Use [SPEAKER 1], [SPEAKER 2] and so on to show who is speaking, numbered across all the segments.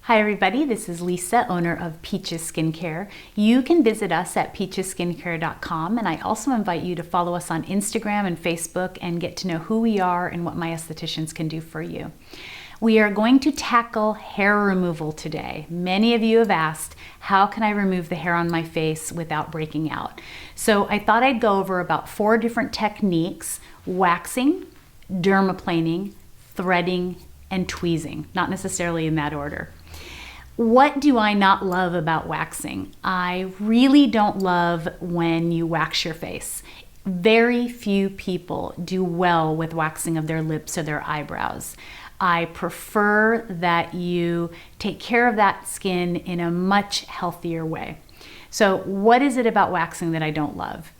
[SPEAKER 1] Hi everybody, this is Lisa, owner of Peaches Skincare. You can visit us at peachesskincare.com, and I also invite you to follow us on Instagram and Facebook and get to know who we are and what my estheticians can do for you. We are going to tackle hair removal today. Many of you have asked, how can I remove the hair on my face without breaking out? So I thought I'd go over about 4 different techniques: waxing, dermaplaning, threading, and tweezing, not necessarily in that order. What do I not love about waxing? I really don't love when you wax your face. Very few people do well with waxing of their lips or their eyebrows. I prefer that you take care of that skin in a much healthier way. So what is it about waxing that I don't love?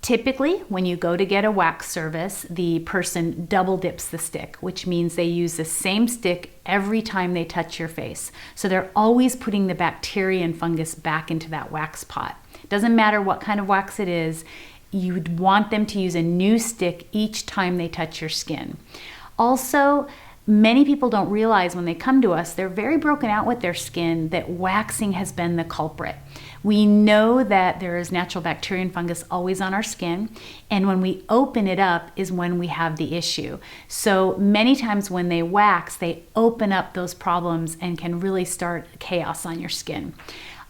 [SPEAKER 1] Typically, when you go to get a wax service, the person double dips the stick, which means they use the same stick every time they touch your face. So they're always putting the bacteria and fungus back into that wax pot. Doesn't matter what kind of wax it is, you would want them to use a new stick each time they touch your skin. Also, many people don't realize when they come to us, they're very broken out with their skin, that waxing has been the culprit. We know that there is natural bacteria and fungus always on our skin, and when we open it up is when we have the issue. So many times when they wax, they open up those problems and can really start chaos on your skin.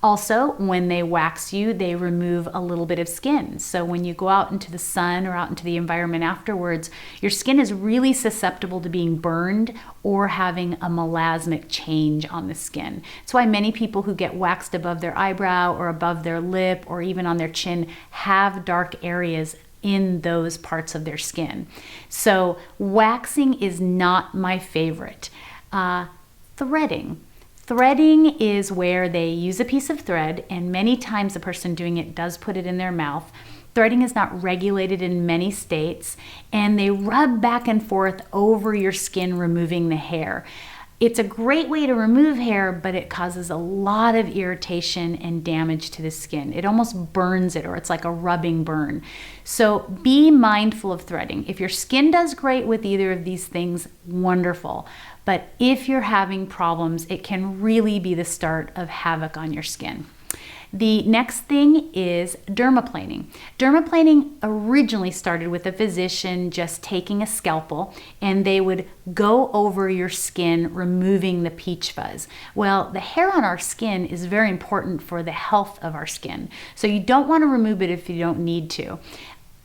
[SPEAKER 1] Also, when they wax you, they remove a little bit of skin. So when you go out into the sun or out into the environment afterwards, your skin is really susceptible to being burned or having a melasmic change on the skin. That's why many people who get waxed above their eyebrow or above their lip or even on their chin have dark areas in those parts of their skin. So waxing is not my favorite. Threading. Threading is where they use a piece of thread, and many times the person doing it does put it in their mouth. Threading is not regulated in many states, and they rub back and forth over your skin, removing the hair. It's a great way to remove hair, but it causes a lot of irritation and damage to the skin. It almost burns it, or it's like a rubbing burn. So be mindful of threading. If your skin does great with either of these things, wonderful. But if you're having problems, it can really be the start of havoc on your skin. The next thing is dermaplaning. Dermaplaning originally started with a physician just taking a scalpel and they would go over your skin, removing the peach fuzz. Well, the hair on our skin is very important for the health of our skin. So you don't want to remove it if you don't need to.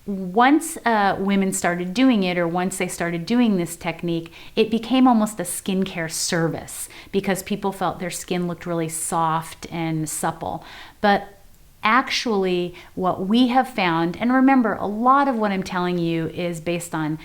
[SPEAKER 1] Once women started doing it, or once they started doing this technique, it became almost a skincare service because people felt their skin looked really soft and supple. But actually, what we have found, and remember, a lot of what I'm telling you is based on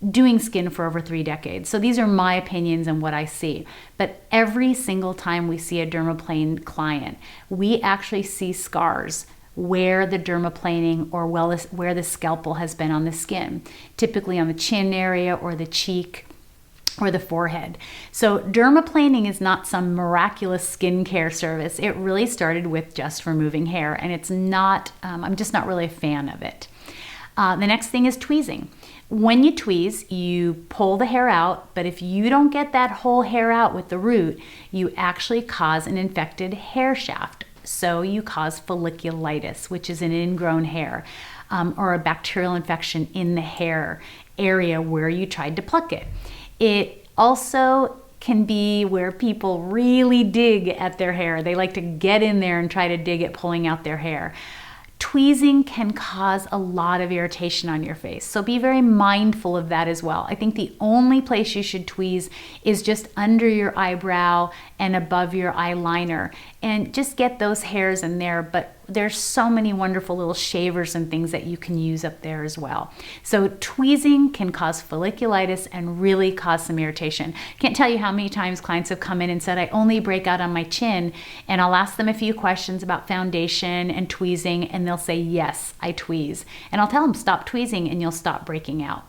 [SPEAKER 1] doing skin for over 3 decades. So these are my opinions and what I see. But every single time we see a dermaplane client, we actually see scars where the dermaplaning or where the scalpel has been on the skin, typically on the chin area or the cheek or the forehead. So dermaplaning is not some miraculous skincare service. It really started with just removing hair, and it's not, I'm just not really a fan of it. The next thing is tweezing. When you tweeze, you pull the hair out, but if you don't get that whole hair out with the root, you actually cause an infected hair shaft. So you cause folliculitis, which is an ingrown hair, or a bacterial infection in the hair area where you tried to pluck it. It also can be where people really dig at their hair. They like to get in there and try to dig at pulling out their hair. Tweezing can cause a lot of irritation on your face, so be very mindful of that as well. I think the only place you should tweeze is just under your eyebrow and above your eyeliner, and just get those hairs in there, but there's so many wonderful little shavers and things that you can use up there as well. So tweezing can cause folliculitis and really cause some irritation. Can't tell you how many times clients have come in and said, I only break out on my chin, and I'll ask them a few questions about foundation and tweezing, and they'll say, yes, I tweeze. And I'll tell them, stop tweezing and you'll stop breaking out.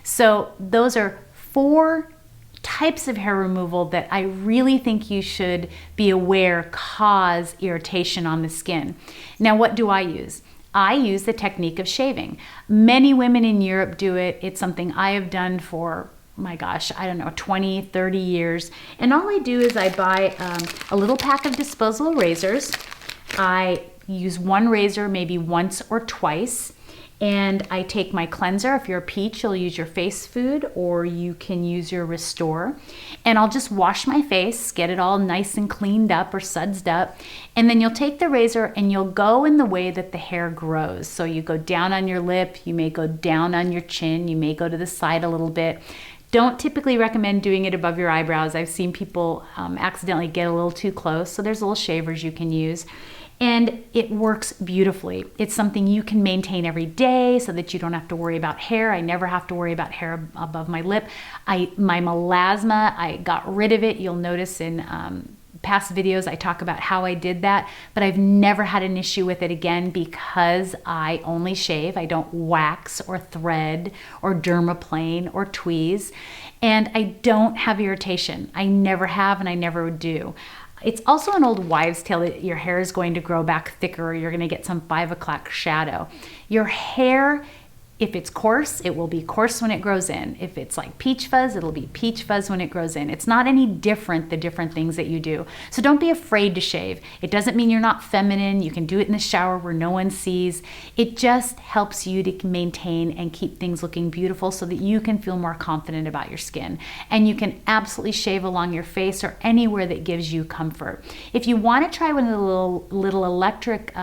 [SPEAKER 1] So those are 4 types of hair removal that I really think you should be aware cause irritation on the skin. Now, what do I use? I use the technique of shaving. Many women in Europe do it. It's something I have done for my gosh, I don't know, 20, 30 years. And all I do is I buy a little pack of disposable razors. I use one razor maybe once or twice. And I take my cleanser. If you're a peach, you'll use your face food, or you can use your Restore. And I'll just wash my face, get it all nice and cleaned up or sudsed up. And then you'll take the razor and you'll go in the way that the hair grows. So you go down on your lip, you may go down on your chin, you may go to the side a little bit. Don't typically recommend doing it above your eyebrows. I've seen people accidentally get a little too close. So there's little shavers you can use. And it works beautifully. It's something you can maintain every day so that you don't have to worry about hair. I never have to worry about hair above my lip. My melasma, I got rid of it. You'll notice in past videos I talk about how I did that, but I've never had an issue with it again because I only shave. I don't wax or thread or dermaplane or tweeze, and I don't have irritation. I never have and I never would do. It's also an old wives' tale that your hair is going to grow back thicker or you're going to get some 5 o'clock shadow. Your hair, if it's coarse, it will be coarse when it grows in. If it's like peach fuzz, it'll be peach fuzz when it grows in. It's not any different, the different things that you do. So don't be afraid to shave. It doesn't mean you're not feminine. You can do it in the shower where no one sees. It just helps you to maintain and keep things looking beautiful so that you can feel more confident about your skin. And you can absolutely shave along your face or anywhere that gives you comfort. If you want to try one of the little electric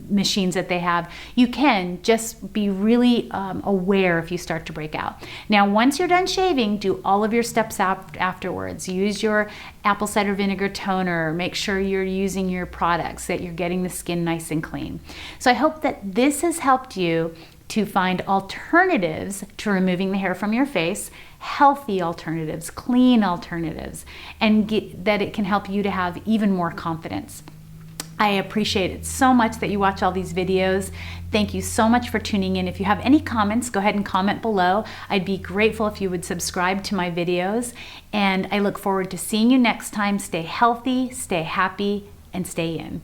[SPEAKER 1] machines that they have, you can just be really aware if you start to break out. Now, once you're done shaving, do all of your steps afterwards. Use your apple cider vinegar toner. Make sure you're using your products, that you're getting the skin nice and clean. So I hope that this has helped you to find alternatives to removing the hair from your face, healthy alternatives, clean alternatives, and that it can help you to have even more confidence. I appreciate it so much that you watch all these videos. Thank you so much for tuning in. If you have any comments, go ahead and comment below. I'd be grateful if you would subscribe to my videos. And I look forward to seeing you next time. Stay healthy, stay happy, and stay in.